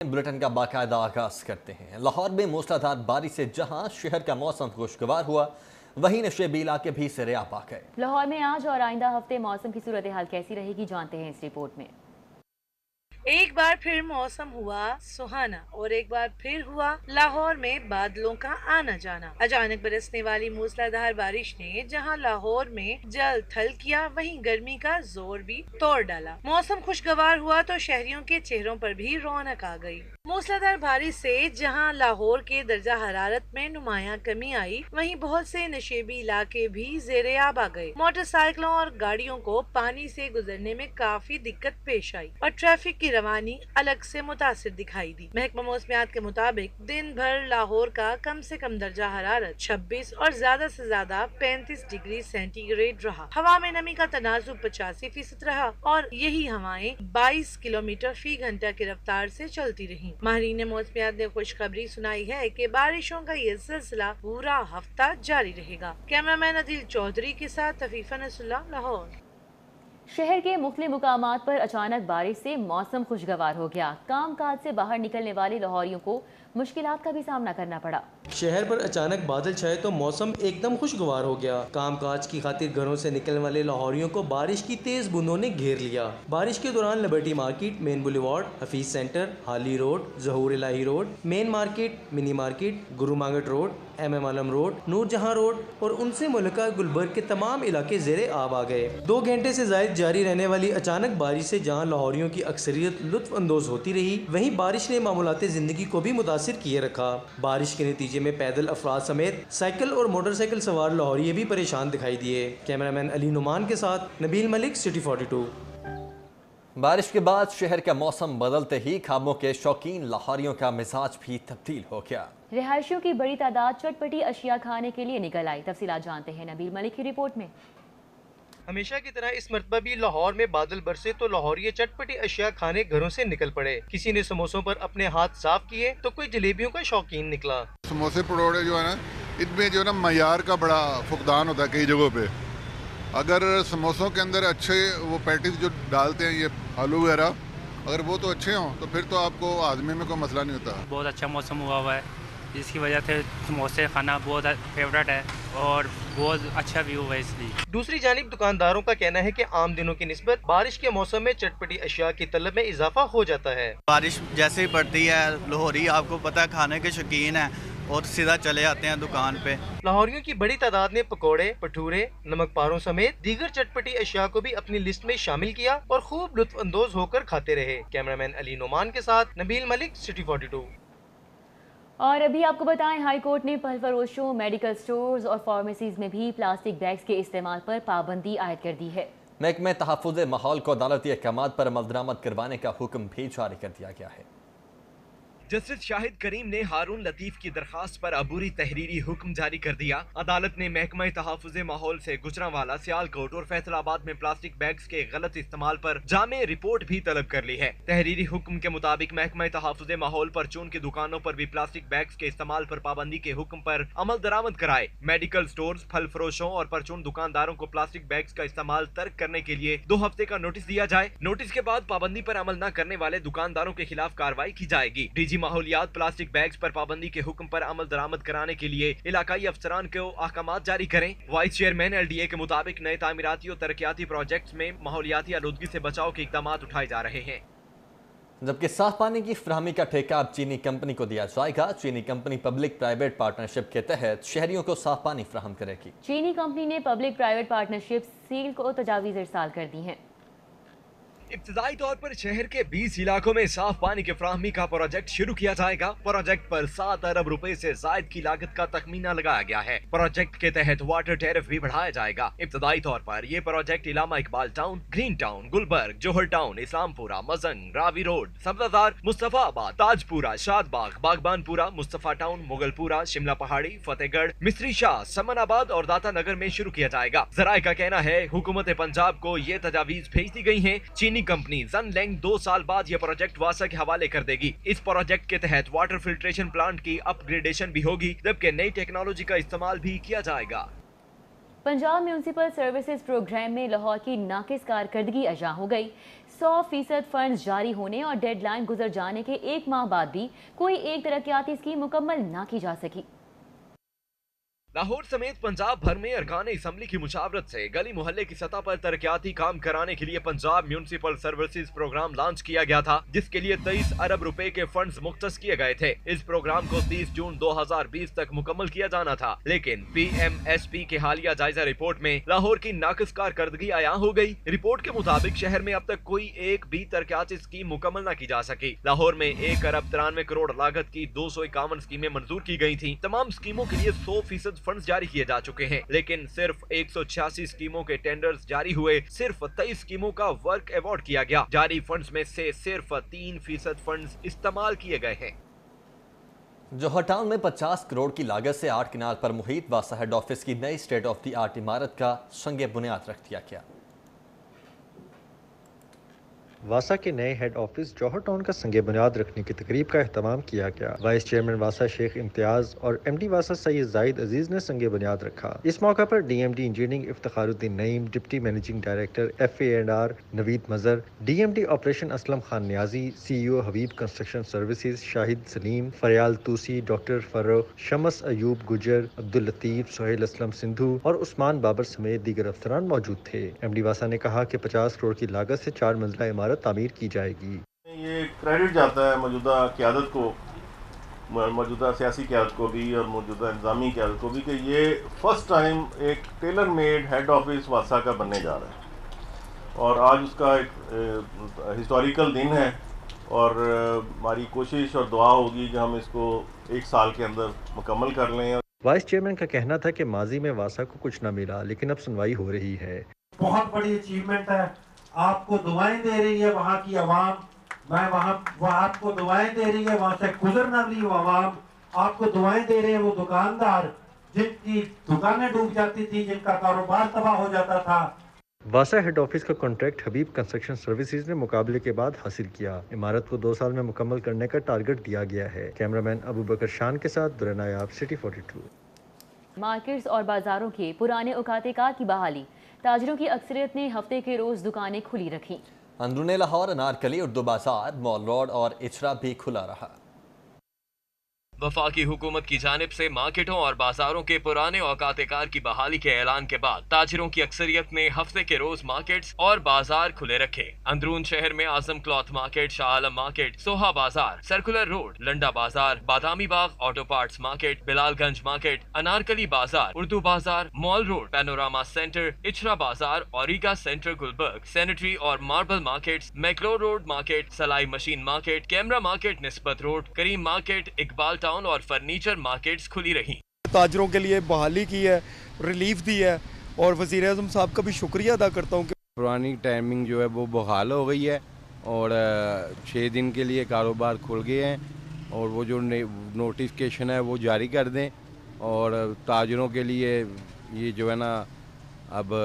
Bulletin का बाकायदा आगाज करते हैं। लाहौर में मूसलाधार बारिश से जहां शहर का मौसम खुशगवार हुआ, वहीं नशेबी इलाके भी सिरेआब आ गए। लाहौर में आज और आइंदा हफ्ते मौसम की सूरत हाल कैसी रहेगी, जानते हैं इस रिपोर्ट में। एक बार फिर मौसम हुआ सुहाना और एक बार फिर हुआ लाहौर में बादलों का आना जाना। अचानक बरसने वाली मूसलाधार बारिश ने जहां लाहौर में जल थल किया, वहीं गर्मी का जोर भी तोड़ डाला। मौसम खुशगवार हुआ तो शहरियों के चेहरों पर भी रौनक आ गई। मूसलाधार बारिश से जहां लाहौर के दर्जा हरारत में नुमाया कमी आई, वहीं बहुत से नशेबी इलाके भी ज़ेरे-आब आ गए। मोटरसाइकिलों और गाड़ियों को पानी से गुजरने में काफी दिक्कत पेश आई और ट्रैफिक की रवानी अलग से मुतासिर दिखाई दी। महकमा मौसमियात के मुताबिक दिन भर लाहौर का कम से कम दर्जा हरारत 26 और ज्यादा से ज्यादा 35 डिग्री सेंटीग्रेड रहा। हवा में नमी का तनाजुब 85% रहा और यही हवाएं 22 किलोमीटर फी घंटा की रफ्तार से चलती रहीं। माहिरीन मौसमियात ने खुशखबरी सुनाई है कि बारिशों का ये सिलसिला पूरा हफ्ता जारी रहेगा। कैमरामैन अदिल चौधरी के साथ तफीफा नसरुल्लाह, लाहौर। शहर के मुख्तलिफ मुकामात पर अचानक बारिश से मौसम खुशगवार हो गया। काम काज से बाहर निकलने वाले लाहौरियों को मुश्किलात का भी सामना करना पड़ा। शहर पर अचानक बादल छाए तो मौसम एकदम खुशगवार हो गया। काम काज की खातिर घरों से निकलने वाले लाहौरियों को बारिश की तेज बूंदों ने घेर लिया। बारिश के दौरान Liberty Market, Main Boulevard, Hafeez Centre, Hali Road, Zahoor Elahi Road, Main Market, Mini Market, Guru Mangat Road, MM Alam Road, Noorjahan Road और उनसे मुल्का गुलबर्ग के तमाम इलाके ज़ेरे आब आ गए। 2 घंटे से ज़ायद जारी रहने वाली अचानक बारिश से जहां लाहौरियों की अक्सरियत लुत्फ अंदोज होती रही, वहीं बारिश ने मामूलाते ज़िंदगी को भी मुतासिर किए रखा। बारिश के नतीजे में पैदल अफराद समेत साइकिल और मोटरसाइकिल सवार लाहौरी भी परेशान दिखाई दिए। कैमरामैन अली नुमान के साथ नबील मलिक, सिटी 42। बारिश के बाद शहर का मौसम बदलते ही खाबों के शौकीन लाहौरियों का मिजाज भी तब्दील हो गया। रिहायशियों की बड़ी तादाद चटपटी अशिया खाने के लिए निकल आई। तफसीलात जानते हैं नबील मलिक की रिपोर्ट में। हमेशा की तरह इस मरतबा भी लाहौर में बादल बरसे तो लाहौरी चटपटी अशिया खाने घरों से निकल पड़े। किसी ने समोसों पर अपने हाथ साफ किए तो कोई जलेबियों का शौकीन निकला। समोसे पकौड़े जो है ना, इनमें जो है ना मयार का बड़ा फुकदान होता है कई जगहों पे। अगर समोसों के अंदर अच्छे वो पैटीज जो डालते हैं, ये आलू वगैरह, अगर वो तो अच्छे हों तो फिर तो आपको आदमी में कोई मसला नहीं होता। बहुत अच्छा मौसम हुआ है, जिसकी वजह से समोसे खाना बहुत फेवरेट है और बहुत अच्छा व्यू है इसलिए। दूसरी जानिब दुकानदारों का कहना है कि आम दिनों की निस्बत बारिश के मौसम में चटपटी अशिया की तलब में इजाफा हो जाता है। बारिश जैसे ही पड़ती है, लाहौरी आपको पता है खाने के शौकीन है और सीधा चले आते हैं दुकान पे। लाहौरियों की बड़ी तादाद ने पकोड़े, भटूरे, नमक पारों समेत दीगर चटपटी अशिया को भी अपनी लिस्ट में शामिल किया और खूब लुत्फ अंदोज होकर खाते रहे। कैमरामैन अली नोमान के साथ नबील मलिक, सिटी 42। और अभी आपको बताएं, हाई कोर्ट ने फल फरोशों, मेडिकल स्टोर्स और फार्मेसीज में भी प्लास्टिक बैग्स के इस्तेमाल पर पाबंदी आयद कर दी है। महकमे तहफ़्फ़ुज़ माहौल को अदालती अहकामात पर अमल दरामद करवाने का हुक्म भी जारी कर दिया गया है। जस्टिस शाहिद करीम ने हारून लतीफ की दरखास्त पर अबूरी तहरीरी हुक्म जारी कर दिया। अदालत ने महकमा तहफ़्फ़ुज़ माहौल से गुजरांवाला, सियालकोट और फैसलाबाद में प्लास्टिक बैग्स के गलत इस्तेमाल पर जामे रिपोर्ट भी तलब कर ली है। तहरीरी हुक्म के मुताबिक महकमा तहफ़्फ़ुज़ माहौल परचून की दुकानों पर भी प्लास्टिक बैग्स के इस्तेमाल पर पाबंदी के हुक्म पर अमल दरामद कराए। मेडिकल स्टोर्स, फल फरोशों और परचून दुकानदारों को प्लास्टिक बैग्स का इस्तेमाल तर्क करने के लिए 2 हफ्ते का नोटिस दिया जाए। नोटिस के बाद पाबंदी पर अमल न करने वाले दुकानदारों के खिलाफ कार्रवाई की जाएगी। डीजी माहौलियात प्लास्टिक बैग्स पर पाबंदी के हुक्म पर अमल दरामद कराने के लिए इलाकाई अफसरान को अहकामात जारी करें। वाइस चेयरमैन LDA के मुताबिक नए तामीराती और तरक्याती प्रोजेक्ट्स में माहौलियाती आलूदगी से बचाव के इक़दाम उठाए जा रहे हैं। जबकि साफ पानी की फराहमी का ठेका अब चीनी कंपनी को दिया जाएगा। चीनी कंपनी पब्लिक प्राइवेट पार्टनरशिप के तहत शहरियों को साफ पानी फराहम करेगी। चीनी कंपनी ने पब्लिक प्राइवेट पार्टनरशिप सील को तजावीज़ इरसाल कर दी हैं। इब्तिदाई तौर पर शहर के 20 इलाकों में साफ पानी की फराहमी का प्रोजेक्ट शुरू किया जाएगा। प्रोजेक्ट पर 7 अरब रुपए से जायद की लागत का तखमीना लगाया गया है। प्रोजेक्ट के तहत वाटर टैरिफ भी बढ़ाया जाएगा। इब्तिदाई तौर पर ये project Allama Iqbal Town, Green Town, Gulberg, Johar Town, Islampura, Mozang, Ravi Road, Sabzazar, Mustafabad, Tajpura, Shadbagh, Baghbanpura, Mustafa Town, Mughalpura, Shimla Pahari, Fatehgarh, मिस्री शाह, समनाबाद और दाता नगर में शुरू किया जाएगा। जराये का कहना है हुकूमत पंजाब को ये तजावीज भेज दी गई है। चीनी कंपनी जनलैंग 2 साल बाद यह प्रोजेक्ट वासा के हवाले कर देगी। इस प्रोजेक्ट के तहत वाटर फिल्ट्रेशन प्लांट की अपग्रेडेशन भी होगी, जबकि नई टेक्नोलॉजी का इस्तेमाल भी किया जाएगा। पंजाब म्यूनसिपल सर्विसेज प्रोग्राम में लाहौर की नाकिस कारकर्दगी अजा हो गई। 100% फंड्स जारी होने और डेड लाइन गुजर जाने के 1 माह बाद भी कोई एक तरक्याती स्कीम मुकम्मल ना की जा सकी। लाहौर समेत पंजाब भर में अरकान असम्बली की मुशावरत से गली मोहल्ले की सतह पर तरक्याती काम कराने के लिए Punjab municipal services program launch किया गया था, जिसके लिए 23 अरब रुपए के फंड्स मुख्तस किए गए थे। इस प्रोग्राम को 30 जून 2020 तक मुकम्मल किया जाना था, लेकिन PMSP के हालिया जायजा रिपोर्ट में लाहौर की नाकिस कारकर्दगी आया हो गई। रिपोर्ट के मुताबिक शहर में अब तक कोई एक भी तरक्याती स्कीम मुकम्मल न की जा सकी। लाहौर में 1 अरब 93 करोड़ लागत की 251 स्कीमें मंजूर की गई थी। तमाम स्कीमों के लिए 100% फंड्स जारी किए जा चुके हैं, लेकिन सिर्फ 186 स्कीमों के टेंडर्स जारी हुए। सिर्फ 23 स्कीमों का वर्क अवार्ड किया गया। जारी फंड्स में से सिर्फ 3% फंड्स इस्तेमाल किए गए हैं। जौहर टाउन में 50 करोड़ की लागत से 8 किनाल पर मुहित वासा हेड ऑफिस की नई स्टेट ऑफ द आर्ट इमारत का संगे बुनियाद रख दिया गया। वासा के नए हेड ऑफिस जौहर टाउन का संगे बुनियाद रखने की तकरीब का एहतमाम किया गया। वाइस चेयरमैन वासा शेख इम्तियाज और MD वासा सैयद जाहिद अजीज ने संगे बुनियाद रखा। इस मौका पर DMD engineering Iftikharuddin Naeem, deputy managing director FA&R Naveed Mazhar, DMD operation Aslam Khan Niazi, CEO Habib Construction Services Shahid Saleem, Faryal Tusi, doctor Farrukh, Shams Ayub Gujjar, Abdul Latif, Sohail Aslam Sindhu और उस्मान बाबर समेत दीगर अफसरान मौजूद थे। MD वासा ने कहा कि 50 करोड़ की लागत से 4 मंजिला इमारत तामीर की जाएगी। ये क्रेडिट जाता है मौजूदा क़यादत को, मौजूदा सियासी क़यादत को भी और मौजूदा इंतज़ामी क़यादत को भी, कि ये फर्स्ट टाइम एक टेलर मेड हेड ऑफिस वासा का बनने जा रहा है और आज उसका एक हिस्टोरिकल दिन है और हमारी कोशिश और दुआ होगी कि हम इसको 1 साल के अंदर मुकम्मल कर लें। वाइस चेयरमैन का कहना था कि माजी में वासा को कुछ न मिला, लेकिन अब सुनवाई हो रही है। बहुत बड़ी अचीवमेंट है, आपको दुआएं दे रही है वहाँ की आवाम, मैं वहाँ आपको दुआएं दे रही है, वहाँ से गुजर न रही आवाम आपको दुआएं दे रहे हैं। वो दुकानदार जिनकी दुकानें डूब जाती थी, जिनका कारोबार तबाह हो जाता था। वासा हेड ऑफिस का कॉन्ट्रैक्ट हबीब कंस्ट्रक्शन सर्विसेज ने मुकाबले के बाद हासिल किया। इमारत को 2 साल में मुकम्मल करने का टारगेट दिया गया है। कैमरामैन अबू बकर शान के साथ दुरा नायाब, सिटी 42। मार्केट्स और बाजारों के पुराने औकात-ए-कार की बहाली, ताजरों की अक्सरियत ने हफ्ते के रोज दुकानें खुली रखी। अंदरूनी लाहौर, अनारकली, उर्दू बाजार, मॉल रोड और इचरा भी खुला रहा। वफाकी हुकूमत की जानिब से मार्केटों और बाजारों के पुराने औकात-ए-कार की बहाली के ऐलान के बाद ताजिरों की अक्सरियत ने हफ्ते के रोज मार्केट्स और बाजार खुले रखे। अंदरून शहर में Azam Cloth Market, Shah Alam Market, Soha बाजार, सर्कुलर रोड, लंडा बाजार, Badami Bagh, Auto Parts Market, Bilalganj Market, Anarkali बाजार, उर्दू बाजार, Mall Road, Panorama Centre, Ichhra बाजार, औरीगा सेंटर गुलबर्ग, सैनिटरी और marble markets, McLeod Road Market, सलाई machine market, camera market, Nisbat Road, Karim Market, Iqbal और फर्नीचर मार्केट्स खुली रही। ताजरों के लिए बहाली की है, रिलीफ दी है और वज़ीर आज़म साहब का भी शुक्रिया अदा करता हूँ कि पुरानी टाइमिंग जो है वो बहाल हो गई है और 6 दिन के लिए कारोबार खुल गए हैं और वो जो नोटिफिकेशन है वो जारी कर दें और ताजरों के लिए ये जो है ना अब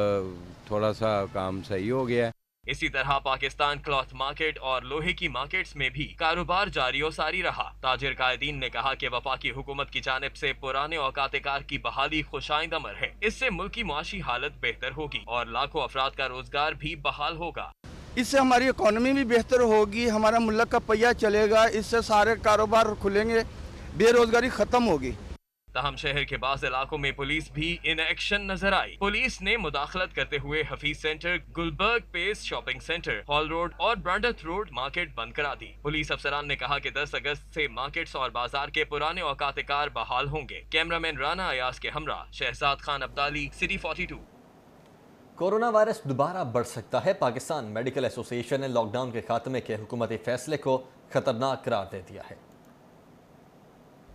थोड़ा सा काम सही हो गया है। इसी तरह पाकिस्तान क्लॉथ मार्केट और लोहे की मार्केट्स में भी कारोबार जारी और सारी रहा। ताजिर कायदीन ने कहा कि वफाकी हुकूमत की जानिब से पुराने औकात-ए-कार की बहाली खुशाइंद अमर है। इससे मुल्क की माशी हालत बेहतर होगी और लाखों अफराद का रोजगार भी बहाल होगा। इससे हमारी इकॉनमी भी बेहतर होगी, हमारा मुल्क का पहिया चलेगा, इससे सारे कारोबार खुलेंगे, बेरोजगारी खत्म होगी। तहम शहर के बाज़ इलाकों में पुलिस भी इन एक्शन नजर आई। पुलिस ने मुदाखलत करते हुए Hafeez centre, Gulberg pace shopping centre, hall road और ब्रांडथ रोड मार्केट बंद करा दी। पुलिस अफसरान ने कहा कि 10 अगस्त से मार्केट्स और बाजार के पुराने औकात-ए-कार बहाल होंगे। कैमरामैन राना अयाज के हमरा Shahzad Khan Abdali, city 42। Corona virus दोबारा बढ़ सकता है। पाकिस्तान मेडिकल एसोसिएशन ने लॉकडाउन के खात्मे के हुकूमती फैसले को खतरनाक करार दे दिया है।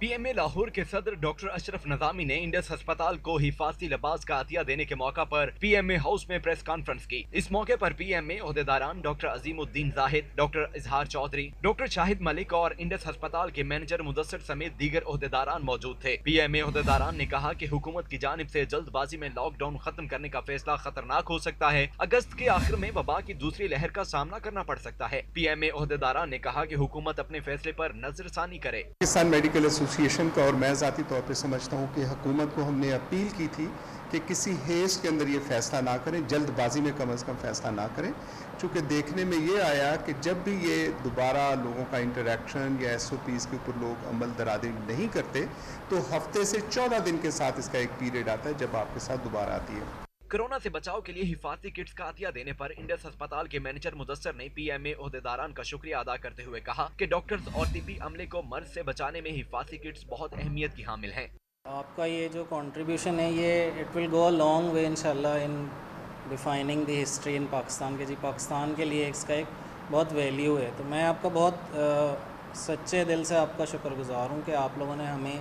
PMA लाहौर के सदर डॉक्टर अशरफ नज़ामी ने इंडस अस्पताल को हिफाजती लिबास का अतिया देने के मौका पर PMA हाउस में प्रेस कॉन्फ्रेंस की। इस मौके पर PMA ओहदेदारान doctor Azimuddin Zahid, doctor Izhar Chaudhry, doctor Shahid Malik और इंडस अस्पताल के मैनेजर मुदस्सिर समेत दीगर ओहदेदारान मौजूद थे। PMA ओहदेदारान ने कहा कि हुकूमत की जानिब से जल्दबाजी में लॉकडाउन खत्म करने का फैसला खतरनाक हो सकता है। अगस्त के आखिर में वबा की दूसरी लहर का सामना करना पड़ सकता है। PMA ओहदेदारान ने कहा कि हुकूमत अपने फैसले पर नजरसानी करे। पाकिस्तान मेडिकल ایسوسیشن کا اور میں ذاتی طور پہ سمجھتا ہوں کہ حکومت کو ہم نے اپیل کی تھی کہ کسی ہیز کے اندر یہ فیصلہ نہ کریں، جلد بازی میں کم از کم فیصلہ نہ کریں، چونکہ دیکھنے میں یہ آیا کہ جب بھی یہ دوبارہ لوگوں کا انٹریکشن یا ایس او پیز کے اوپر لوگ عمل درآمد نہیں کرتے تو ہفتے سے 14 دن کے ساتھ اس کا ایک پیریڈ آتا ہے جب آپ کے ساتھ دوبارہ آتی ہے۔ کورونا سے بچاؤ کے لیے حفاظتی کٹس کا عطیہ دینے پر انڈس ہسپتال کے مینیجر مدثر نے پی ایم اے عہدیداران کا شکریہ ادا کرتے ہوئے کہا کہ ڈاکٹرز اور طبی عملے کو مرض سے بچانے میں حفاظتی کٹس بہت اہمیت کی حامل ہیں۔ آپ کا یہ جو کنٹریبیوشن ہے یہ it will go a long way انشاءاللہ ان ڈیفائننگ دی ہسٹری ان پاکستان کے پاکستان کے لیے اس کا ایک بہت ویلیو ہے۔ تو میں آپ کا بہت سچے دل سے آپ کا شکر گزار ہوں کہ آپ لوگوں نے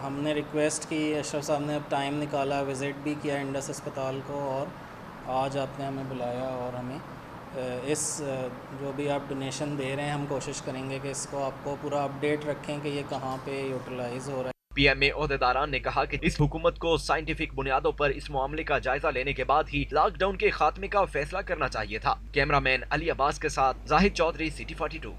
ہم نے ریکویسٹ کی، اشرف صاحب نے اب ٹائم نکالا، وزٹ بھی کیا انڈس اسپتال کو، اور آج آپ نے ہمیں بلایا اور ہمیں اس جو بھی آپ ڈونیشن دے رہے ہیں ہم کوشش کریں گے کہ اس کو آپ کو پورا اپڈیٹ رکھیں کہ یہ کہاں پہ یوٹیلائز ہو رہا ہے۔ پی ایم اے عہدیداران نے کہا کہ اس حکومت کو سائنٹیفک بنیادوں پر اس معاملے کا جائزہ لینے کے بعد ہی لاک ڈاؤن کے خاتمے کا فیصلہ کرنا چاہیے تھا۔ کیمرہ مین علی عباس کے ساتھ زاہد چودھری، سٹی 42۔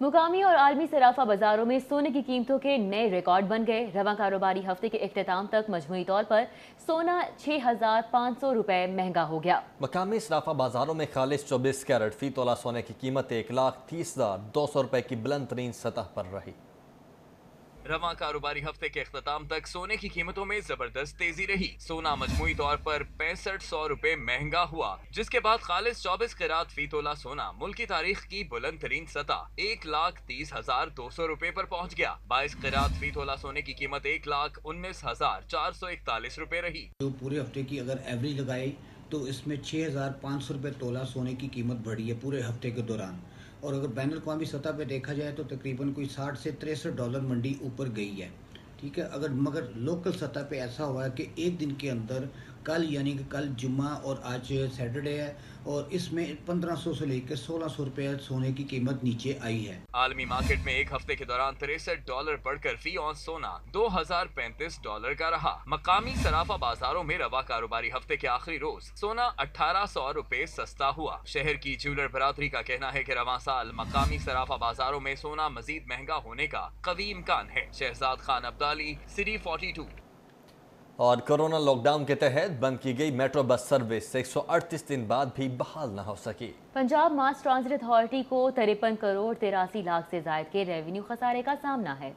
مقامی اور عالمی صرافہ بازاروں میں سونے کی قیمتوں کے نئے ریکارڈ بن گئے۔ رواں کاروباری ہفتے کے اختتام تک مجموعی طور پر سونا 6,500 روپے مہنگا ہو گیا۔ مقامی صرافہ بازاروں میں خالص 24 کیرٹ فی تولہ سونے کی قیمت 1,30,200 روپے کی بلند ترین سطح پر رہی۔ رواں کاروباری ہفتے کے اختتام تک سونے کی قیمتوں میں زبردست تیزی رہی۔ سونا مجموعی طور پر 6500 روپے مہنگا ہوا، جس کے بعد خالص 24 قیرات فی تولہ سونا ملک کی تاریخ کی بلند ترین سطح 1,30,200 روپے پر پہنچ گیا۔ 22 قیرات فی تولہ سونے کی قیمت 1,19,441 روپے رہی۔ جو پورے ہفتے کی اگر ایوریج لگائی تو اس میں 6,500 روپے تولہ سونے کی قیمت بڑھی ہے پورے ہفتے کے دوران، اور اگر بین الاقوامی سطح پہ دیکھا جائے تو تقریباً کوئی 60 سے 63 ڈالر منڈی اوپر گئی ہے، ٹھیک ہے۔ مگر لوکل سطح پہ ایسا ہوا ہے کہ ایک دن کے اندر کل یعنی کہ کل جمعہ اور آج سیٹرڈے ہے، اور اس میں 1500 سے لے کے 1600 روپے سونے کی قیمت نیچے آئی ہے۔ عالمی مارکیٹ میں ایک ہفتے کے دوران 63 ڈالر بڑھ کر فی اونس سونا 2,035 ڈالر کا رہا۔ مقامی صرافہ بازاروں میں رواں کاروباری ہفتے کے آخری روز سونا 1,800 روپے سستا ہوا۔ شہر کی جیولر برادری کا کہنا ہے کہ رواں سال مقامی صرافہ بازاروں میں سونا مزید مہنگا ہونے کا قوی امکان ہے۔ شہزاد خان عبدالی، سٹی 42۔ اور کورونا لاک ڈاؤن کے تحت بند کی گئی میٹرو بس سروس 138 دن بعد بھی بحال نہ ہو سکی۔ پنجاب ماس ٹرانزٹ اتھارٹی کو 53 کروڑ 83 لاکھ سے زائد کے ریونیو خسارے کا سامنا ہے۔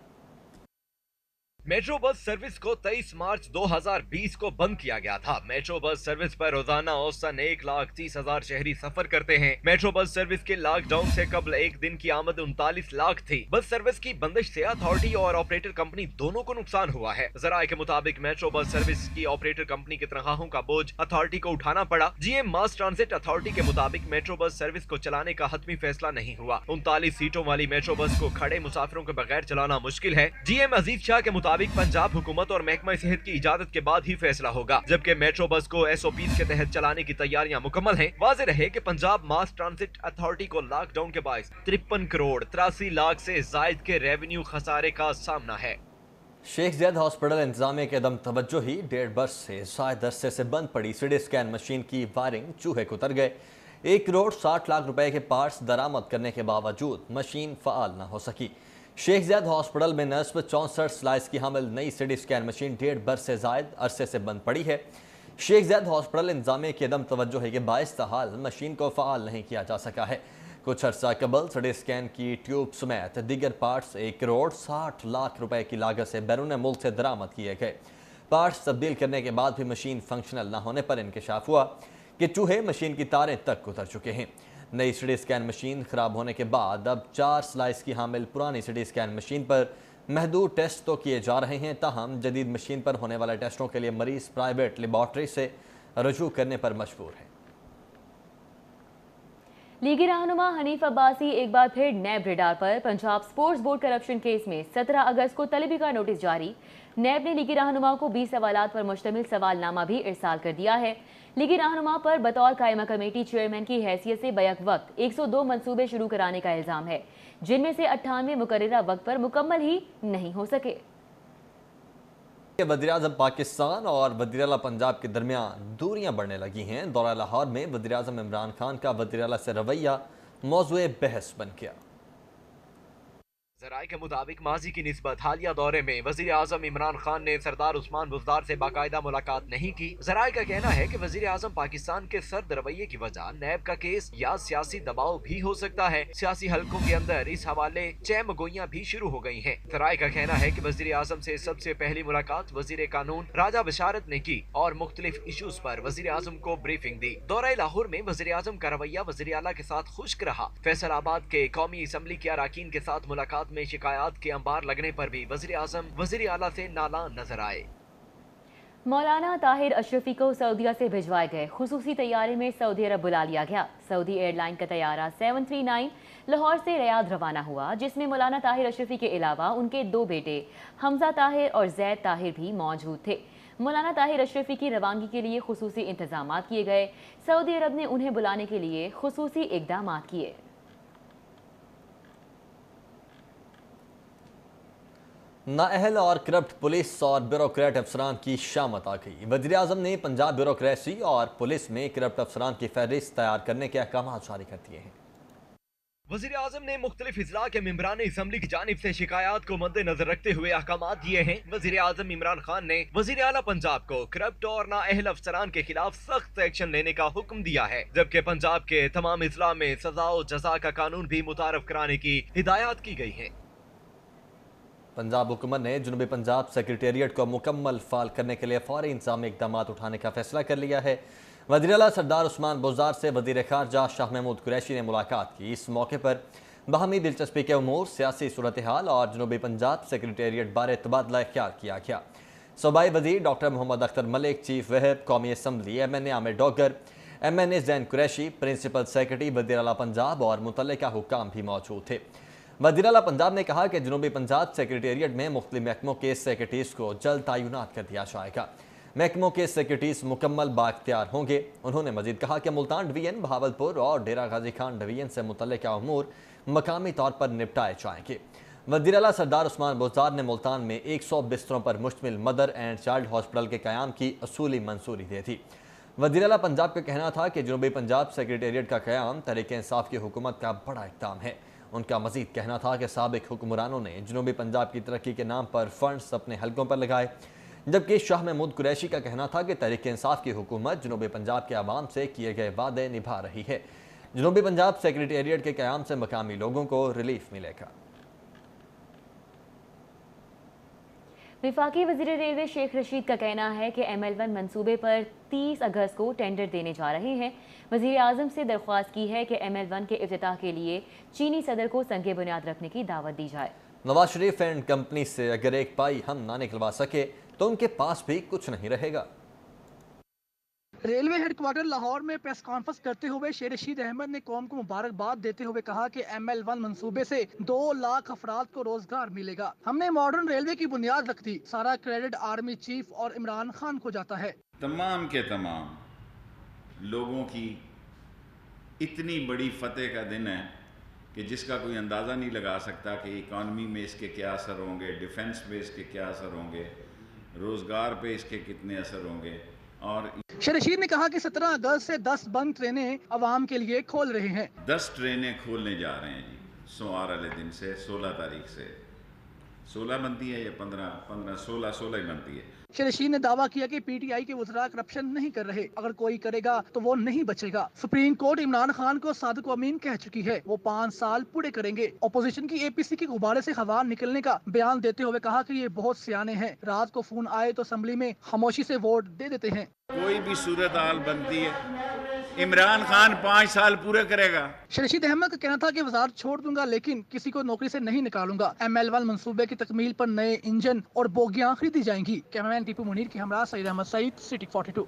میٹرو بس سروس کو 23 مارچ 2020 کو بند کیا گیا تھا۔ میٹرو بس سروس پر روزانہ اوسطاً 1,30,000 شہری سفر کرتے ہیں۔ میٹرو بس سروس کے لاک ڈاؤن سے قبل ایک دن کی آمد 39 لاکھ تھی۔ بس سروس کی بندش سے اتھارٹی اور آپریٹر کمپنی دونوں کو نقصان ہوا ہے۔ ذرائع کے مطابق میٹرو بس سروس کی آپریٹر کمپنی کی تنخواہوں کا بوجھ اتھارٹی کو اٹھانا پڑا۔ جی ایم ماس ٹرانزٹ اتھارٹی کے مطابق میٹرو بس سروس کو چلانے کا حتمی فیصلہ نہیں ہوا۔ 39 سیٹوں والی میٹرو بس کو کھڑے مسافروں کے بغیر چلانا مشکل ہے۔ جی ایم عزیز شاہ کے مطابق پنجاب حکومت اور محکمہ صحت کی اجازت کے بعد ہی فیصلہ ہوگا، جبکہ میٹرو بس کو ایس او پیز کے تحت چلانے کی تیاریاں مکمل ہیں۔ واضح رہے کہ پنجاب ماس ٹرانزٹ اتھارٹی کو لاک ڈاؤن کے باعث 53 کروڑ 83 لاکھ سے زائد کے ریونیو خسارے کا سامنا ہے۔ شیخ زید ہاسپٹل انتظامیہ کے عدم توجہی 1.5 برس سے زائد عرصے سے بند پڑی سی ٹی اسکین مشین کی وائرنگ چوہے کو اتر گئے۔ 1 کروڑ 60 لاکھ روپے کے پارٹس درآمد کرنے کے باوجود مشین فعال نہ ہو سکی۔ شیخ زید ہاسپٹل میں نصب 64 سلائس کی حامل نئی سی ٹی اسکین مشین 1.5 برس سے زائد عرصے سے بند پڑی ہے۔ شیخ زید ہاسپٹل انتظامیہ کی عدم توجہی کے باعث تاحال مشین کو فعال نہیں کیا جا سکا ہے۔ کچھ عرصہ قبل سی ٹی اسکین کی ٹیوب سمیت دیگر پارٹس 1 کروڑ 60 لاکھ روپے کی لاگت سے بیرون ملک سے درآمد کیے گئے۔ پارٹس تبدیل کرنے کے بعد بھی مشین فنکشنل نہ ہونے پر انکشاف ہوا کہ چوہے مشین کی تاریں تک اتر چکے ہیں۔ نئی سی ٹی اسکین مشین خراب ہونے کے بعد اب 4 سلائس کی حامل پرانی سی ٹی اسکین مشین پر محدود ٹیسٹ تو کیے جا رہے ہیں، تاہم جدید مشین پر ہونے والے ٹیسٹوں کے لیے مریض پرائیویٹ لیبارٹری سے رجوع کرنے پر مجبور ہے۔ لیگی رہنما حنیف عباسی ایک بار پھر نیب ریڈار پر۔ Punjab Sports Board corruption case میں 17 اگست کو طلبی کا نوٹس جاری۔ نیب نے لیگی رہنما کو 20 سوالات پر مشتمل سوال نامہ بھی ارسال کر دیا ہے۔ لیگی رہنما پر بطور قائمہ کمیٹی چیئرمین کی حیثیت سے بیک وقت 102 منصوبے شروع کرانے کا الزام ہے، جن میں سے 98 مقررہ وقت پر مکمل ہی نہیں ہو سکے۔ وزیر اعظم پاکستان اور وزیر اعلیٰ پنجاب کے درمیان دوریاں بڑھنے لگی ہیں۔ دورہ لاہور میں وزیر اعظم عمران خان کا وزیر اعلیٰ سے رویہ موضوع بحث بن گیا۔ ذرائع کے مطابق ماضی کی نسبت حالیہ دورے میں وزیر اعظم عمران خان نے سردار عثمان بزدار سے باقاعدہ ملاقات نہیں کی۔ ذرائع کا کہنا ہے کہ وزیر اعظم پاکستان کے سرد رویے کی وجہ نیب کا کیس یا سیاسی دباؤ بھی ہو سکتا ہے۔ سیاسی حلقوں کے اندر اس حوالے چہ گوئیاں بھی شروع ہو گئی ہیں۔ ذرائع کا کہنا ہے کہ وزیر اعظم سے سب سے پہلی ملاقات وزیر قانون راجہ بشارت نے کی اور مختلف ایشوز پر وزیر اعظم کو بریفنگ دی۔ دورہ لاہور میں وزیر اعظم کا رویہ وزیر اعلیٰ کے ساتھ خشک رہا۔ فیصل آباد کے قومی اسمبلی کے اراکین کے ساتھ ملاقات میں شکایات کے انبار لگنے پر بھی وزیر اعظم وزیر اعلیٰ سے نالاں نظر آئے۔ مولانا طاہر اشرفی کو سعودیہ سے بھجوائے گئے خصوصی طیارے میں سعودی عرب بلا لیا گیا۔ سعودی ایئر لائن کا طیارہ 739 لاہور سے ریاض روانہ ہوا، جس میں مولانا طاہر اشرفی کے علاوہ ان کے 2 بیٹے حمزہ طاہر اور زید طاہر بھی موجود تھے۔ مولانا طاہر اشرفی کی روانگی کے لیے خصوصی انتظامات کیے گئے۔ سعودی عرب نے انہیں بلانے کے لیے خصوصی اقدامات کیے۔ نااہل اور کرپٹ پولیس اور بیوروکریٹ افسران کی شامت آ گئی۔ وزیر اعظم نے پنجاب بیوروکریسی اور پولیس میں کرپٹ افسران کی فہرست تیار کرنے کے احکامات جاری کر دیے ہیں۔ وزیر اعظم نے مختلف اضلاع کے ممبران اسمبلی کی جانب سے شکایات کو مد نظر رکھتے ہوئے احکامات دیے ہیں۔ وزیر اعظم عمران خان نے وزیر اعلیٰ پنجاب کو کرپٹ اور نااہل افسران کے خلاف سخت ایکشن لینے کا حکم دیا ہے، جبکہ پنجاب کے تمام اضلاع میں سزا و جزا کا قانون بھی متعارف کرانے کی ہدایات کی گئی ہیں۔ پنجاب حکومت نے جنوبی پنجاب سیکریٹریٹ کو مکمل فعال کرنے کے لیے فوری انتظامی اقدامات اٹھانے کا فیصلہ کر لیا ہے۔ وزیر اعلیٰ سردار عثمان بزدار سے وزیر خارجہ شاہ محمود قریشی نے ملاقات کی۔ اس موقع پر باہمی دلچسپی کے امور، سیاسی صورتحال اور جنوبی پنجاب سیکریٹریٹ بارے تبادلہ خیال کیا گیا۔ صوبائی وزیر ڈاکٹر محمد اختر ملک، چیف وہب قومی اسمبلی MNA عامر ڈوگر، MNA زین قریشی، پرنسپل سیکرٹری وزیر اعلیٰ پنجاب اور متعلقہ حکام بھی موجود تھے۔ وزیر اعلیٰ پنجاب نے کہا کہ جنوبی پنجاب سیکریٹریٹ میں مختلف محکموں کے سیکرٹریز کو جلد تعینات کر دیا جائے گا۔ محکموں کے سیکرٹریز مکمل بااختیار ہوں گے۔ انہوں نے مزید کہا کہ ملتان ڈویژن، بہاولپور اور ڈیرہ غازی خان ڈویژن سے متعلقہ امور مقامی طور پر نپٹائے جائیں گے۔ وزیر اعلیٰ سردار عثمان بزدار نے ملتان میں 100 بستروں پر مشتمل مدر اینڈ چائلڈ ہاسپٹل کے قیام کی اصولی منظوری دے دی۔ وزیر اعلیٰ پنجاب کا کہنا تھا کہ جنوبی پنجاب سیکریٹریٹ کا قیام تحریک انصاف کی حکومت کا بڑا اقدام ہے۔ ان کا مزید کہنا تھا کہ سابق حکمرانوں نے جنوبی پنجاب کی ترقی کے نام پر فنڈز اپنے حلقوں پر لگائے، جبکہ شاہ محمود قریشی کا کہنا تھا کہ تحریک انصاف کی حکومت جنوبی پنجاب کے عوام سے کیے گئے وعدے نبھا رہی ہے۔ جنوبی پنجاب سیکریٹریٹ کے قیام سے مقامی لوگوں کو ریلیف ملے گا۔ وفاقی وزیر ریلوے شیخ رشید کا کہنا ہے کہ ML1 منصوبے پر 30 اگست کو ٹینڈر دینے جا رہے ہیں۔ وزیر اعظم سے درخواست کی ہے کہ ML1 کے افتتاح کے لیے چینی صدر کو سنگ بنیاد رکھنے کی دعوت دی جائے۔ نواز شریف اینڈ کمپنی سے اگر ایک پائی ہم نہ نکلوا سکے تو ان کے پاس بھی کچھ نہیں رہے گا۔ ریلوے ہیڈ کوارٹر لاہور میں پریس کانفرنس کرتے ہوئے شیخ رشید احمد نے قوم کو مبارکباد دیتے ہوئے کہا کہ ML1 منصوبے سے 2 لاکھ افراد کو روزگار ملے گا۔ ہم نے ماڈرن ریلوے کی بنیاد رکھ دی، سارا کریڈٹ آرمی چیف اور عمران خان کو جاتا ہے۔ تمام کے تمام لوگوں کی اتنی بڑی فتح کا دن ہے کہ جس کا کوئی اندازہ نہیں لگا سکتا کہ اکانومی میں اس کے کیا اثر ہوں گے، ڈیفنس پہ اس کے کیا اثر ہوں گے، روزگار پہ اس کے کتنے اثر ہوں گے۔ اور شیخ رشید نے کہا کہ 17 اگست سے 10 بند ٹرینیں عوام کے لیے کھول رہے ہیں۔ 10 ٹرینیں کھولنے جا رہے ہیں جی، سوموار والے دن سے 16 تاریخ سے۔ 16 بنتی ہے یا 15 16 ہی بنتی ہے۔ شیخ رشید نے دعویٰ کیا کہ PTI کے وزراء کرپشن نہیں کر رہے، اگر کوئی کرے گا تو وہ نہیں بچے گا۔ سپریم کورٹ عمران خان کو صادق و امین کہہ چکی ہے، وہ 5 سال پورے کریں گے۔ اپوزیشن کی APC کے غبارے سے ہوا نکلنے کا بیان دیتے ہوئے کہا کہ یہ بہت سیانے ہیں، رات کو فون آئے تو اسمبلی میں خاموشی سے ووٹ دے دیتے ہیں۔ کوئی بھی صورتحال بنتی ہے عمران خان 5 سال پورے کرے گا۔ شیخ رشید احمد کا کہنا تھا کہ وزارت چھوڑ دوں گا لیکن کسی کو نوکری سے نہیں نکالوں گا۔ ML1 منصوبے کی تکمیل پر نئے انجن اور بوگیاں خریدی جائیں گی۔ کیمرمین ٹیپو منیر کے ہمراہ سعید احمد سعید، سٹی 42۔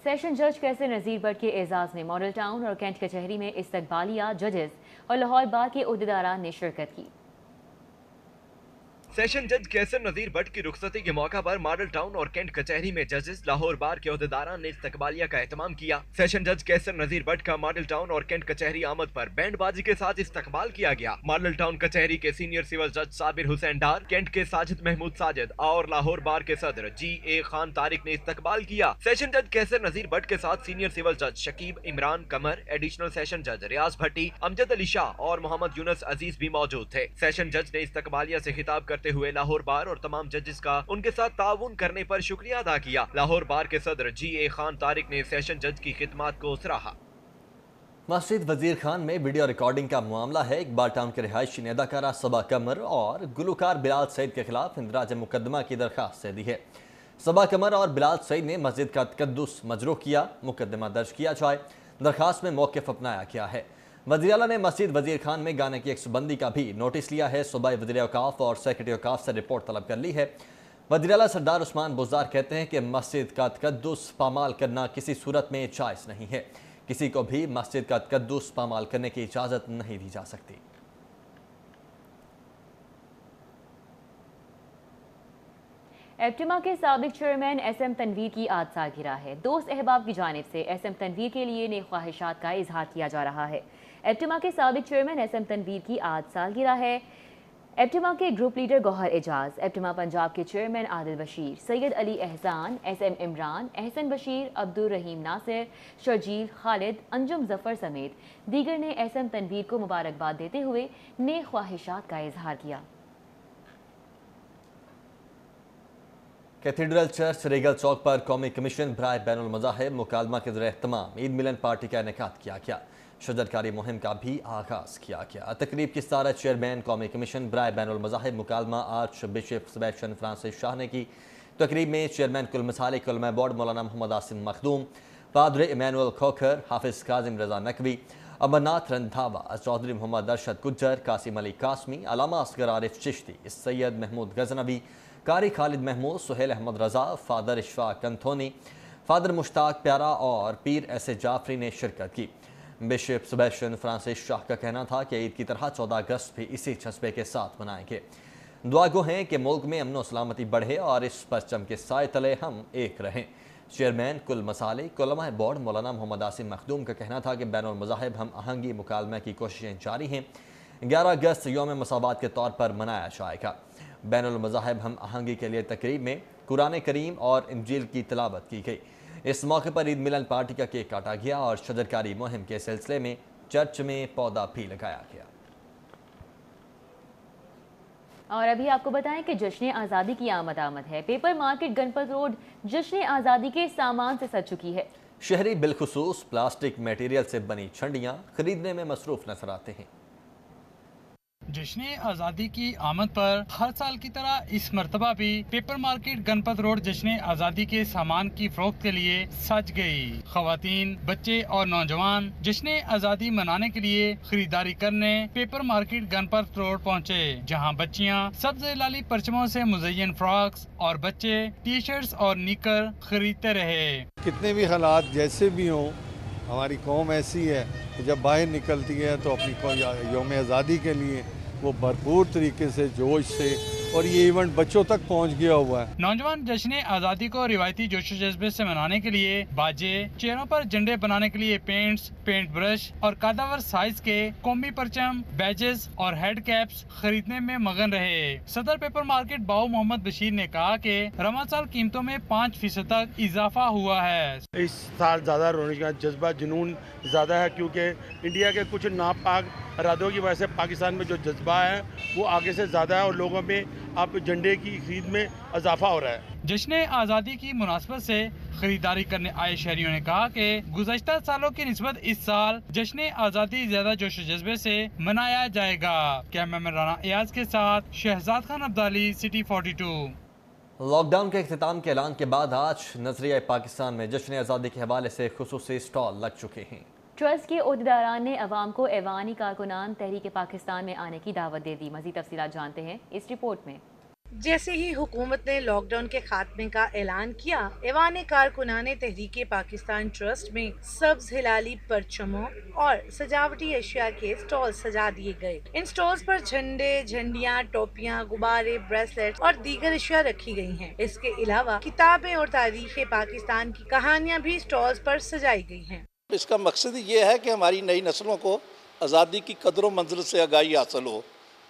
سیشن جج کیسر نذیر بٹ کے اعزاز میں ماڈل ٹاؤن اور کینٹ کچہری میں استقبالیہ ججز اور لاہور بار کے عہدیداران نے شرکت کی۔ सेशन जज कैसर नजीर भट्ट की रुखसती के मौका पर मॉडल टाउन और कैंट कचहरी में जजेस लाहौर बार के ओहदेदारान ने इस्तकबालिया का एहतमाम किया। सेशन जज कैसर नजीर भट्ट का मॉडल टाउन और कैंट कचहरी आमद पर बैंडबाजी के साथ इस्तकबाल किया गया। मॉडल टाउन कचहरी के सीनियर सिविल जज साबिर हुसैन डार, कैंट के साजिद महमूद साजिद और लाहौर बार के सदर G.A. खान तारिक ने इस्तकबाल किया। सेशन जज कैसर नजीर भट्ट के साथ सीनियर सिविल जज शकीब इमरान कमर, एडिशनल सेशन जज रियाज भट्टी, अमजद अली शाह और मोहम्मद यूनुस अजीज भी मौजूद थे। सेशन जज ने इस्तकबालिया से खिताब करते हुए लाहौर बार और तमाम जजेस का उनके साथ ताउन करने पर शुक्रिया अदा किया। लाहौर बार के सदर G.A. खान तारिक ने सेशन जज की खिदमत को सराहा। मस्जिद वजीर खान में वीडियो रिकॉर्डिंग का मामला है। इकबाल टाउन के रिहायशी ने अदाकारा सबा कमर और गुलकार बिलाल सईद के खिलाफ इंदराज मुकदमा की दरखास्त दे दी है। सबा कमर और बिलाल सईद ने मस्जिद का तकद्दुस मजरूह किया, मुकदमा दर्ज किया जाए। दरखास्त में मौक़िफ़ अपनाया गया है। वज़ीर आला ने मस्जिद वजीर खान में गाने की एक्सबंदी का भी नोटिस लिया है। सूबाई वज़ीर औक़ाफ़ और सेक्रेटरी औक़ाफ़ से रिपोर्ट तलब कर ली है। वज़ीर आला सरदार उस्मान बुज़दार कहते हैं कि मस्जिद का तकद्दुस पामाल करना किसी सूरत में जायज़ नहीं है। किसी को भी मस्जिद का तकद्दुस पामाल करने की इजाज़त नहीं दी जा सकती। एप्टिमा के साबिक चेयरमैन SM तनवीर की आज सालगिरह है। दोस्त अहबाब की जानिब से SM तनवीर के लिए नेक ख्वाहिशात का इजहार किया जा रहा है। एप्टिमा के साबिक चेयरमैन SM तनवीर की आज सालगिरह है। एप्टिमा के ग्रुप लीडर गौहर एजाज, एप्टिमा पंजाब के चेयरमैन आदिल बशीर, सैयद अली एहसान, SM इमरान, एहसन बशीर, अब्दुल रहीम नासिर, शर्जील खालिद, अंजुम जफर समेत दीगर ने SM तनवीर को मुबारकबाद देते हुए नेक ख्वाहिशात का इजहार किया। कैथीड्रल चर्च रेगल चौक पर कौमी कमीशन बराए बैनुल मज़ाहिब मुकालमा के ज़रिए एहतमाम ईद मिलन पार्टी का इनेकाद किया गया। शजरकारी मुहिम का भी आगाज़ किया गया। तकरीब की सदारत चेयरमैन कौमी कमीशन बराए बैनुल मज़ाहिब मुकालमा archbishop Sebastian Francis Shah ने की। तकरीब में चेयरमैन कुल मिसालिक उलमा बोर्ड मौलाना मोहम्मद आसिम मखदूम, पादरे इमैनुअल खोखर, हाफिज़ काजिम रज़ा नकवी, अमरनाथ रंधावा, चौधरी मोहम्मद अरशद गुज्जर, कासिम अली कासमी, अलामा असगर आरिफ चिश्ती, सैयद महमूद गजनवी, कारी खालिद महमूद, सुहेल अहमद रज़ा, फादर इशफाक कंथोनी, फादर मुश्ताक प्यारा और पीर ऐसे जाफरी ने शिरकत की। बिशप सेबेस्टियन फ्रांसिस शाह का कहना था कि ईद की तरह 14 अगस्त भी इसी जज्बे के साथ मनाएंगे। दुआ गो हैं कि मुल्क में अमन व सलामती बढ़े और इस परचम के साए तले हम एक रहें। चेयरमैन कुल मसालिक उलमा बोर्ड मौलाना मोहम्मद आसिम मखदूम का कहना था कि बैनुल मज़ाहिब हम आहंगी मुकालमे की कोशिशें जारी हैं। 11 अगस्त यौम मसावात के तौर पर मनाया जाएगा। बैनुल मज़ाहिब हम आहंगी के लिए तकरीब में कुरान करीम और इंजील की तिलावत की गई। इस मौके पर ईद मिलन पार्टी का केक काटा गया और शजरकारी मुहिम के सिलसिले में चर्च में पौधा भी लगाया गया। और अभी आपको बताएं कि जश्न आज़ादी की आमद है। पेपर मार्केट गणपत रोड जश्न आज़ादी के सामान से सज चुकी है। शहरी बिलखुसूस प्लास्टिक मटेरियल से बनी छंडियाँ खरीदने में मसरूफ नजर आते हैं। जश्न आज़ादी की आमद पर हर साल की तरह इस मरतबा भी पेपर मार्केट गणपत रोड जश्न आज़ादी के सामान की फरोख्त के लिए सज गई। खवातीन, बच्चे और नौजवान जश्न आज़ादी मनाने के लिए खरीदारी करने पेपर मार्केट गणपत रोड पहुँचे, जहाँ बच्चियाँ सब्ज़ लाली परचमों से मुज़य्यन फ्रॉक्स और बच्चे टी शर्ट्स और निकर खरीदते रहे। कितने भी हालात जैसे भी हों, हमारी कौम ऐसी है कि जब बाहर निकलती है तो अपनी यौम आज़ादी के लिए वो भरपूर तरीके से जोश से, और ये इवेंट बच्चों तक पहुंच गया हुआ है। नौजवान जश्न आज़ादी को रिवायती जोश जज्बे से मनाने के लिए बाजे, चेहरों पर झंडे बनाने के लिए पेंट्स, पेंट ब्रश और कादावर साइज के कौमी परचम, बैजेस और हेड कैप्स खरीदने में मगन रहे। सदर पेपर मार्केट बाऊ मोहम्मद बशीर ने कहा कि रमज़ान साल कीमतों में 5% तक इजाफा हुआ है। इस साल ज्यादा रोने का जज्बा जुनून ज्यादा है, क्योंकि इंडिया के कुछ नापाक इरादों की वजह से पाकिस्तान में जो जज्बा है वो आगे से ज्यादा है और लोगों में अब झंडे की खरीद में इजाफा हो रहा है। जश्न आज़ादी की मुनासबत से खरीदारी करने आए शहरियों ने कहा कि गुज़श्ता सालों की निस्बत इस साल जश्न आज़ादी ज्यादा जोश जज्बे से मनाया जाएगा। कैमरामैन राना एयाज के साथ शहजाद खान अब्दाली, सिटी 42। लॉकडाउन के इख्तिताम के ऐलान के बाद आज नजरिया पाकिस्तान में जश्न आज़ादी के हवाले से खुसूसी स्टॉल लग चुके हैं। ट्रस्ट के ओहदेदारान ने अवाम को ऐवानी कारकुनान तहरीक पाकिस्तान में आने की दावत दे दी। मज़ीद तफसीलात जानते हैं इस रिपोर्ट में। जैसे ही हुकूमत ने लॉकडाउन के खात्मे का ऐलान किया, ऐवान कारकुनाने तहरीक पाकिस्तान ट्रस्ट में सब्ज हिलाली परचमों और सजावटी अशिया के स्टॉल सजा दिए गए। इन स्टॉल्स पर झंडे, झंडियाँ, टोपियाँ, गुब्बारे, ब्रेसलेट और दीगर अशिया रखी गई हैं। इसके अलावा किताबें और तारीख पाकिस्तान की कहानियाँ भी स्टॉल्स पर सजाई गई हैं। इसका मकसद ये है कि हमारी नई नस्लों को आज़ादी की कदर व मंजिल से आगाही हासिल हो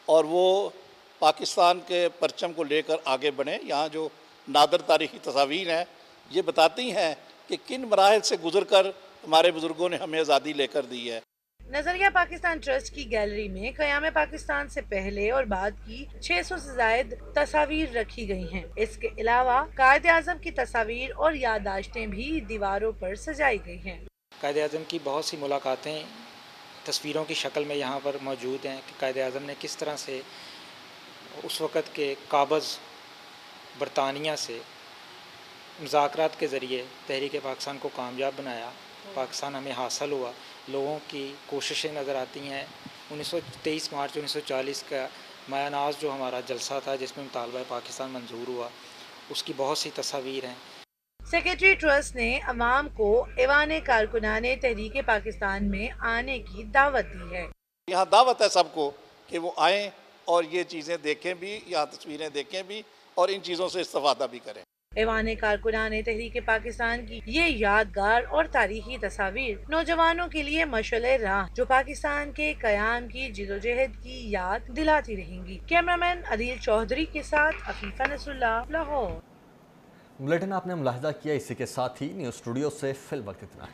और वो पाकिस्तान के परचम को लेकर आगे बढ़ें। यहाँ जो नादर तारीखी तस्वीर हैं ये बताती हैं कि किन मराहिल से गुजरकर हमारे बुजुर्गों ने हमें आज़ादी लेकर दी है। नजरिया पाकिस्तान ट्रस्ट की गैलरी में क़याम पाकिस्तान से पहले और बाद की 600 से जायद तस्वीर रखी गई हैं। इसके अलावा कायदे आज़म की तस्वीर और याददाश्तें भी दीवारों पर सजाई गई हैं। कायदे आज़म की बहुत सी मुलाकातें तस्वीरों की शक्ल में यहाँ पर मौजूद हैं कि कायदे आज़म ने किस तरह से उस वक़्त के काबज़ बरतानिया से मुज़ाकरात के ज़रिए तहरीक पाकिस्तान को कामयाब बनाया। पाकिस्तान हमें हासिल हुआ। लोगों की कोशिशें नज़र आती हैं। 23 मार्च 1940 का मायानाज़ जो हमारा जलसा था जिसमें मुतालबा पाकिस्तान मंजूर हुआ, उसकी बहुत सी तस्वीर हैं। सेक्रेटरी ट्रस्ट ने अवाम को ऐवान कारकुनाने तहरीक पाकिस्तान में आने की दावत दी है। यहाँ दावत है सबको कि वो आएँ और ये चीज़ें देखें भी, यहाँ तस्वीरें देखें भी और इन चीज़ों से इस्तेफादा भी करें। ऐवान कारकुनाने तहरीक पाकिस्तान की ये यादगार और तारीखी तस्वीर नौजवानों के लिए मशअले राह जो पाकिस्तान के क़याम की जिदोजहद की याद दिलाती रहेंगी। कैमरामैन अदील चौधरी के साथ अफीफा नसरुल्लाह, लाहौर। बुलेटिन आपने मुलाहिजा किया। इसी के साथ ही न्यूज़ स्टूडियो से फिल वक्त इतना ही।